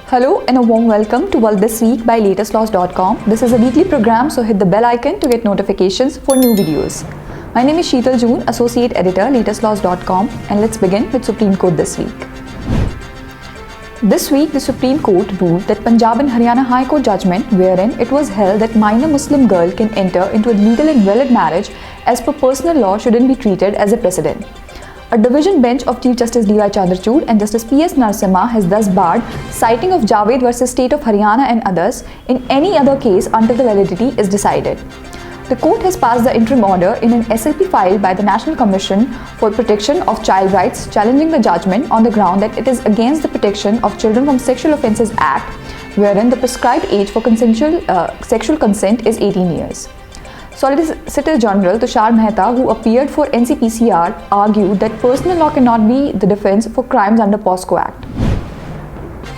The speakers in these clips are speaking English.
Hello and a warm welcome to World This Week by latestlaws.com. This is a weekly program, so hit the bell icon to get notifications for new videos. My name is Sheetal Joon, Associate Editor, latestlaws.com, and let's begin with Supreme Court this week. This week, the Supreme Court ruled that Punjab and Haryana High Court judgment, wherein it was held that minor Muslim girl can enter into a legal and valid marriage as per personal law, shouldn't be treated as a precedent. A division bench of Chief Justice D.Y. Chandrachud and Justice P.S. Narasimha has thus barred citing of Javed versus State of Haryana and others in any other case until the validity is decided. The court has passed the interim order in an SLP filed by the National Commission for Protection of Child Rights, challenging the judgment on the ground that it is against the Protection of Children from Sexual Offences Act, wherein the prescribed age for sexual consent is 18 years. Solicitor General Tushar Mehta, who appeared for NCPCR, argued that personal law cannot be the defense for crimes under POSCO Act.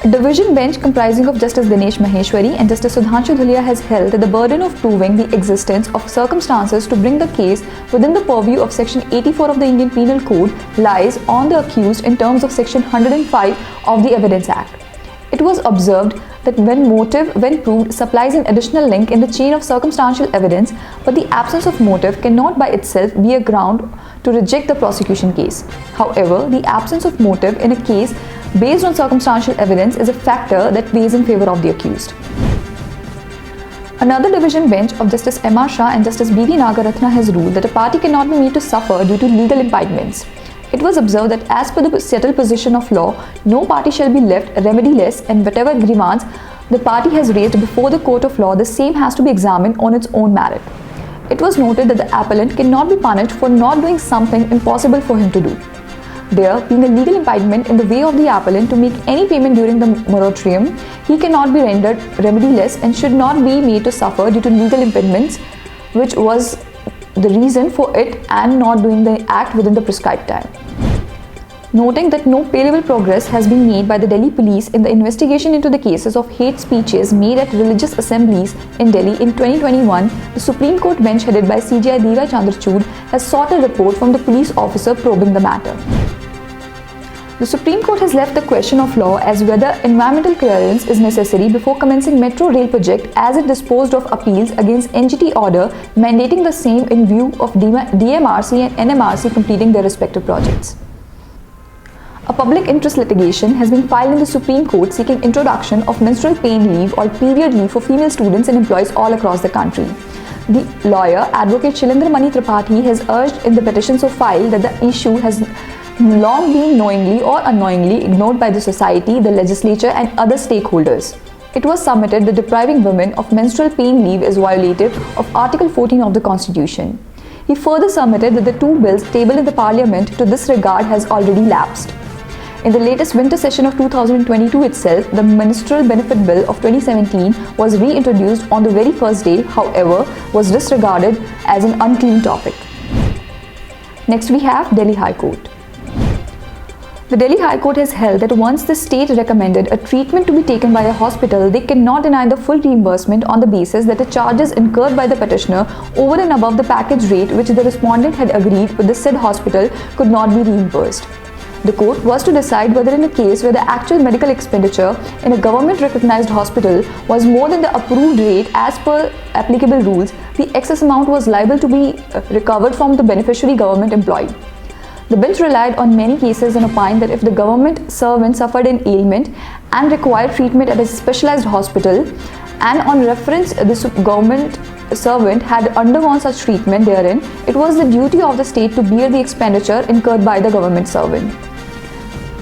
A division bench comprising of Justice Dinesh Maheshwari and Justice Sudhanshu Dhulia has held that the burden of proving the existence of circumstances to bring the case within the purview of Section 84 of the Indian Penal Code lies on the accused in terms of Section 105 of the Evidence Act. It was observed that when motive, when proved, supplies an additional link in the chain of circumstantial evidence, but the absence of motive cannot by itself be a ground to reject the prosecution case. However, the absence of motive in a case based on circumstantial evidence is a factor that weighs in favor of the accused. Another division bench of Justice M.R. Shah and Justice B.V. Nagaratna has ruled that a party cannot be made to suffer due to legal impediments. It was observed that as per the settled position of law, no party shall be left remediless, and whatever grievance the party has raised before the court of law, the same has to be examined on its own merit. It was noted that the appellant cannot be punished for not doing something impossible for him to do. There being a legal impediment in the way of the appellant to make any payment during the moratorium, he cannot be rendered remediless and should not be made to suffer due to legal impediments, which was the reason for it and not doing the act within the prescribed time. Noting that no palpable progress has been made by the Delhi police in the investigation into the cases of hate speeches made at religious assemblies in Delhi in 2021, the Supreme Court bench headed by CJI D.Y. Chandrachud has sought a report from the police officer probing the matter. The Supreme Court has left the question of law as whether environmental clearance is necessary before commencing metro rail project, as it disposed of appeals against NGT order mandating the same in view of DMRC and NMRC completing their respective projects. A public interest litigation has been filed in the Supreme Court seeking introduction of menstrual pain leave or period leave for female students and employees all across the country. The lawyer, Advocate Shailendra Mani Tripathi, has urged in the petition so filed that the issue has long been knowingly or unknowingly ignored by the society, the legislature and other stakeholders. It was submitted that depriving women of menstrual pain leave is violative of Article 14 of the Constitution. He further submitted that the two bills tabled in the Parliament to this regard has already lapsed. In the latest winter session of 2022 itself, the Menstrual Benefit Bill of 2017 was reintroduced on the very first day, however, was disregarded as an unclean topic. Next we have Delhi High Court. The Delhi High Court has held that once the state recommended a treatment to be taken by a hospital, they cannot deny the full reimbursement on the basis that the charges incurred by the petitioner over and above the package rate which the respondent had agreed with the said hospital could not be reimbursed. The court was to decide whether in a case where the actual medical expenditure in a government-recognized hospital was more than the approved rate as per applicable rules, the excess amount was liable to be recovered from the beneficiary government employee. The bench relied on many cases and opined that if the government servant suffered an ailment and required treatment at a specialized hospital, and on reference the government servant had undergone such treatment therein, it was the duty of the state to bear the expenditure incurred by the government servant.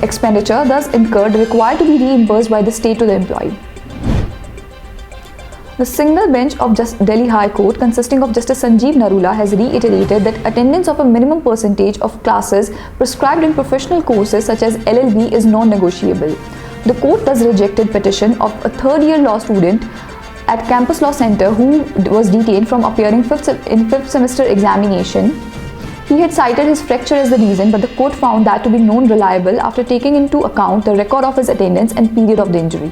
Expenditure thus incurred required to be reimbursed by the state to the employee. The single bench of Delhi High Court, consisting of Justice Sanjeev Narula, has reiterated that attendance of a minimum percentage of classes prescribed in professional courses such as LL.B. is non-negotiable. The court thus rejected petition of a third-year law student at Campus Law Center who was detained from appearing in fifth semester examination. He had cited his fracture as the reason, but the court found that to be non-reliable after taking into account the record of his attendance and period of the injury.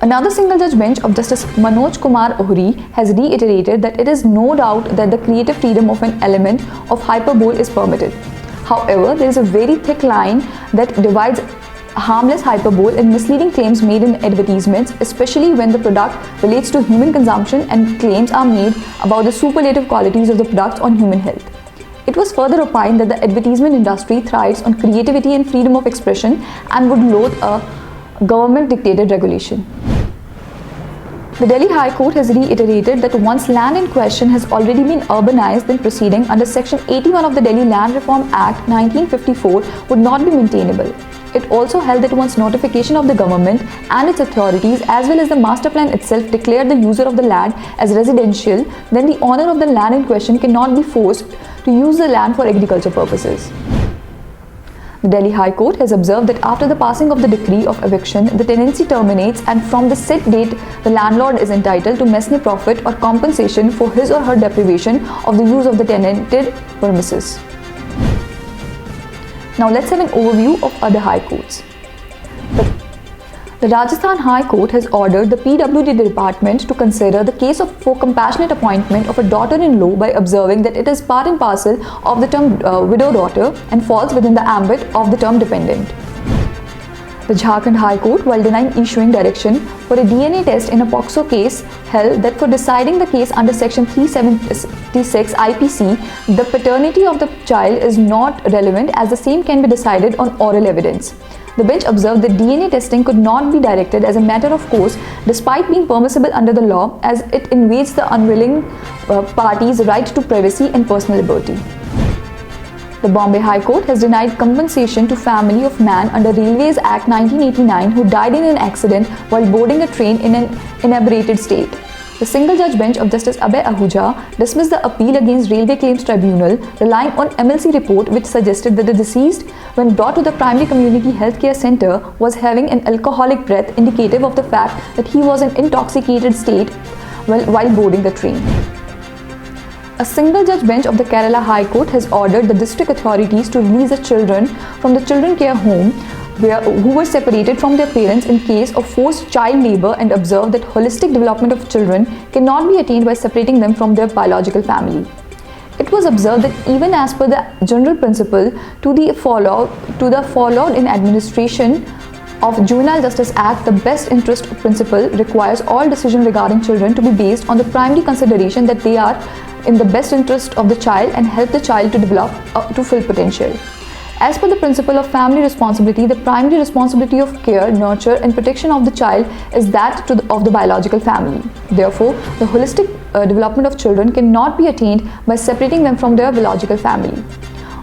Another single-judge bench of Justice Manoj Kumar Ohri has reiterated that it is no doubt that the creative freedom of an element of hyperbole is permitted. However, there is a very thick line that divides harmless hyperbole and misleading claims made in advertisements, especially when the product relates to human consumption and claims are made about the superlative qualities of the products on human health. It was further opined that the advertisement industry thrives on creativity and freedom of expression and would loathe a government-dictated regulation. The Delhi High Court has reiterated that once land in question has already been urbanized, then proceeding under Section 81 of the Delhi Land Reform Act 1954 would not be maintainable. It also held that once notification of the government and its authorities as well as the master plan itself declared the user of the land as residential, then the owner of the land in question cannot be forced to use the land for agriculture purposes. The Delhi High Court has observed that after the passing of the decree of eviction, the tenancy terminates and from the said date, the landlord is entitled to mesne profit or compensation for his or her deprivation of the use of the tenanted premises. Now let's have an overview of other high courts. The Rajasthan High Court has ordered the PWD department to consider the case for compassionate appointment of a daughter-in-law by observing that it is part and parcel of the term widow-daughter and falls within the ambit of the term dependent. The Jharkhand High Court, while denying issuing direction for a DNA test in a POCSO case, held that for deciding the case under Section 376 IPC, the paternity of the child is not relevant as the same can be decided on oral evidence. The bench observed that DNA testing could not be directed as a matter of course despite being permissible under the law as it invades the unwilling party's right to privacy and personal liberty. The Bombay High Court has denied compensation to family of man under Railways Act 1989 who died in an accident while boarding a train in an inebriated state. The single judge bench of Justice Abhay Ahuja dismissed the appeal against Railway Claims Tribunal, relying on MLC report which suggested that the deceased, when brought to the primary community healthcare center, was having an alcoholic breath indicative of the fact that he was in intoxicated state while boarding the train. A single judge bench of the Kerala High Court has ordered the district authorities to release the children from the children care home who were separated from their parents in case of forced child labor and observed that holistic development of children cannot be attained by separating them from their biological family. It was observed that even as per the general principle to the followed in administration of Juvenile Justice Act, the best interest principle requires all decisions regarding children to be based on the primary consideration that they are in the best interest of the child and help the child to develop to full potential. As per the principle of family responsibility, the primary responsibility of care, nurture and protection of the child is that of the biological family. Therefore, the holistic development of children cannot be attained by separating them from their biological family.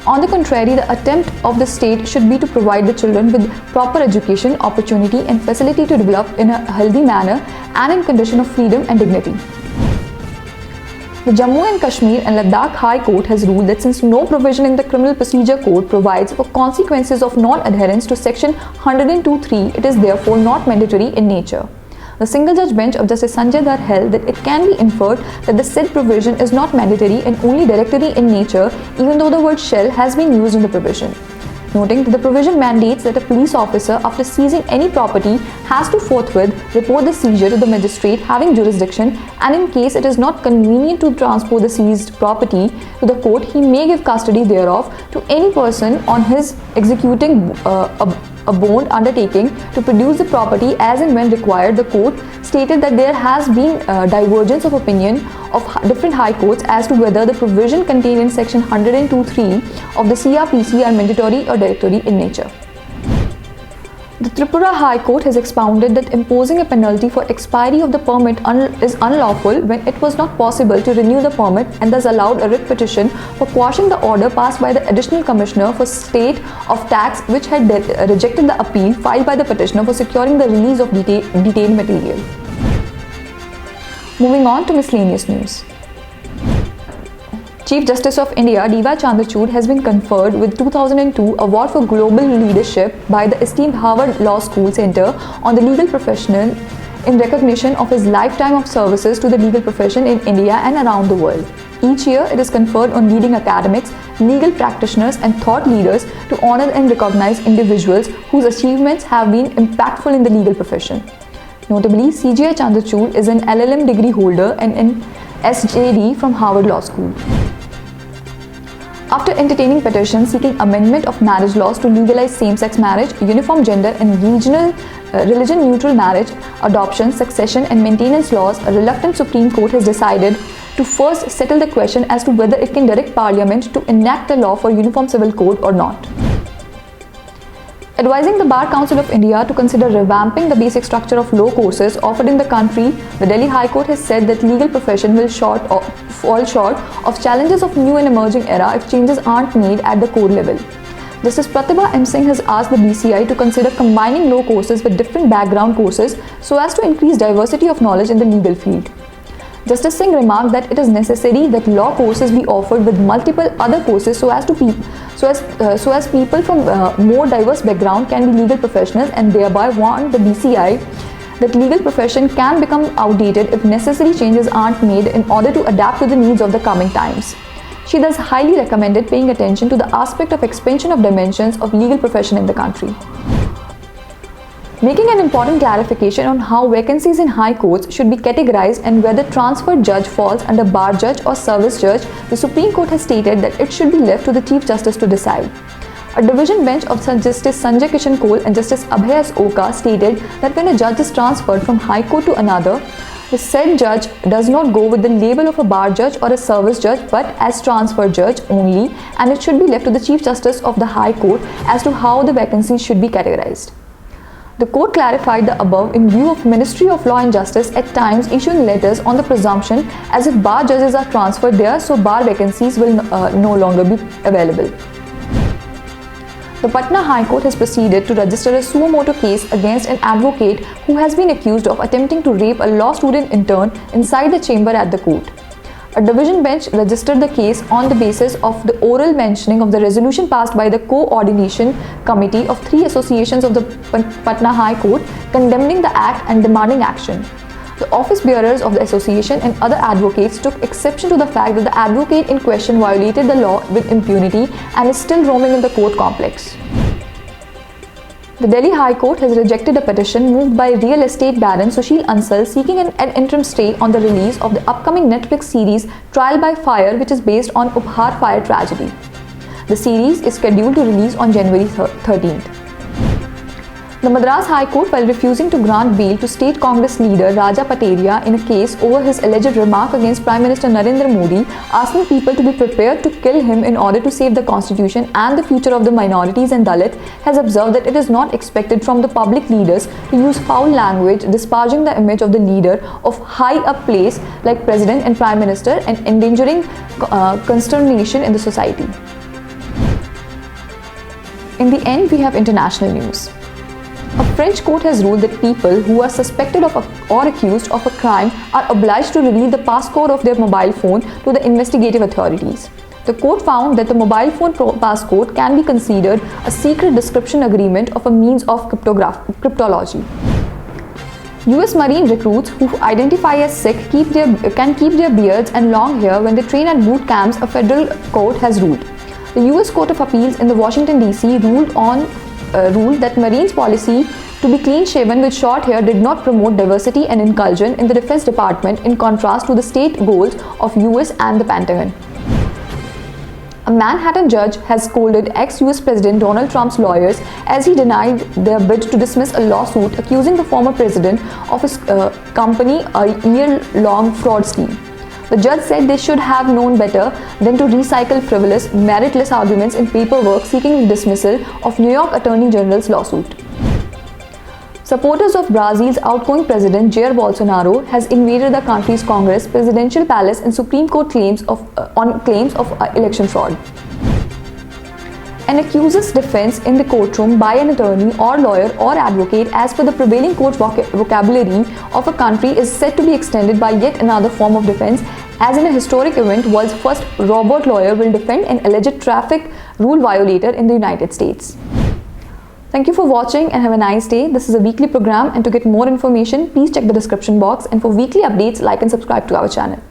On the contrary, the attempt of the state should be to provide the children with proper education, opportunity and facility to develop in a healthy manner and in condition of freedom and dignity. The Jammu and Kashmir and Ladakh High Court has ruled that since no provision in the Criminal Procedure Code provides for consequences of non-adherence to Section 102(3), it is therefore not mandatory in nature. The single judge bench of Justice Sanjay Dhar held that it can be inferred that the said provision is not mandatory and only directory in nature, even though the word shall has been used in the provision. Noting that the provision mandates that a police officer, after seizing any property, has to forthwith report the seizure to the magistrate having jurisdiction, and in case it is not convenient to transport the seized property to the court, he may give custody thereof to any person on his executing a bond undertaking to produce the property as and when required. The court stated that there has been divergence of opinion of different high courts as to whether the provision contained in Section 102(3) of the CRPC are mandatory or directory in nature. The Tripura High Court has expounded that imposing a penalty for expiry of the permit is unlawful when it was not possible to renew the permit and thus allowed a writ petition for quashing the order passed by the Additional Commissioner for State of Tax, which had rejected the appeal filed by the petitioner for securing the release of detained material. Moving on to miscellaneous news. Chief Justice of India D.Y. Chandrachud has been conferred with 2002 Award for Global Leadership by the esteemed Harvard Law School Center on the Legal Professional in recognition of his lifetime of services to the legal profession in India and around the world. Each year, it is conferred on leading academics, legal practitioners and thought leaders to honor and recognize individuals whose achievements have been impactful in the legal profession. Notably, CGI Chandrachud is an LL.M. degree holder and an SJD from Harvard Law School. After entertaining petitions seeking amendment of marriage laws to legalize same-sex marriage, uniform gender and religion-neutral marriage, adoption, succession and maintenance laws, a reluctant Supreme Court has decided to first settle the question as to whether it can direct Parliament to enact a law for uniform civil code or not. Advising the Bar Council of India to consider revamping the basic structure of law courses offered in the country, the Delhi High Court has said that legal profession will fall short of challenges of new and emerging era if changes aren't made at the core level. Justice Pratibha M. Singh has asked the BCI to consider combining law courses with different background courses so as to increase diversity of knowledge in the legal field. Justice Singh remarked that it is necessary that law courses be offered with multiple other courses so as people from more diverse background can be legal professionals, and thereby warned the BCI that legal profession can become outdated if necessary changes aren't made in order to adapt to the needs of the coming times. She thus highly recommended paying attention to the aspect of expansion of dimensions of legal profession in the country. Making an important clarification on how vacancies in high courts should be categorized and whether transferred judge falls under bar judge or service judge, the Supreme Court has stated that it should be left to the Chief Justice to decide. A division bench of Justice Sanjay Kishan Kaul and Justice Abhay S. Oka stated that when a judge is transferred from high court to another, the said judge does not go with the label of a bar judge or a service judge but as transfer judge only, and it should be left to the Chief Justice of the High Court as to how the vacancies should be categorized. The court clarified the above in view of Ministry of Law and Justice at times issuing letters on the presumption as if bar judges are transferred there, so bar vacancies will no longer be available. The Patna High Court has proceeded to register a suo motu case against an advocate who has been accused of attempting to rape a law student intern inside the chamber at the court. A division bench registered the case on the basis of the oral mentioning of the resolution passed by the Co-Ordination Committee of 3 associations of the Patna High Court condemning the act and demanding action. The office bearers of the association and other advocates took exception to the fact that the advocate in question violated the law with impunity and is still roaming in the court complex. The Delhi High Court has rejected a petition moved by real estate baron Sushil Ansal seeking an interim stay on the release of the upcoming Netflix series Trial by Fire, which is based on Uphaar fire tragedy. The series is scheduled to release on January 13th. The Madras High Court, while refusing to grant bail to State Congress leader Raja Pateria in a case over his alleged remark against Prime Minister Narendra Modi, asking people to be prepared to kill him in order to save the constitution and the future of the minorities and Dalit, has observed that it is not expected from the public leaders to use foul language disparaging the image of the leader of high up place like President and Prime Minister and endangering consternation in the society. In the end, we have international news. A French court has ruled that people who are suspected of or accused of a crime are obliged to reveal the passcode of their mobile phone to the investigative authorities. The court found that the mobile phone passcode can be considered a secret description agreement of a means of cryptology. US Marine recruits who identify as Sikh can keep their beards and long hair when they train at boot camps, a federal court has ruled. The US Court of Appeals in the Washington DC ruled that Marines' policy to be clean-shaven with short hair did not promote diversity and inclusion in the Defense Department, in contrast to the state goals of US and the Pentagon. A Manhattan judge has scolded ex-US President Donald Trump's lawyers as he denied their bid to dismiss a lawsuit accusing the former president of his company a year-long fraud scheme. The judge said they should have known better than to recycle frivolous, meritless arguments in paperwork seeking dismissal of New York Attorney General's lawsuit. Supporters of Brazil's outgoing president Jair Bolsonaro has invaded the country's Congress, presidential palace and Supreme Court on claims of election fraud. An accuser's defense in the courtroom by an attorney or lawyer or advocate as per the prevailing court vocabulary of a country is said to be extended by yet another form of defense, as in a historic event, world's first robot lawyer will defend an alleged traffic rule violator in the United States. Thank you for watching and have a nice day. This is a weekly program, and to get more information, please check the description box, and for weekly updates, like and subscribe to our channel.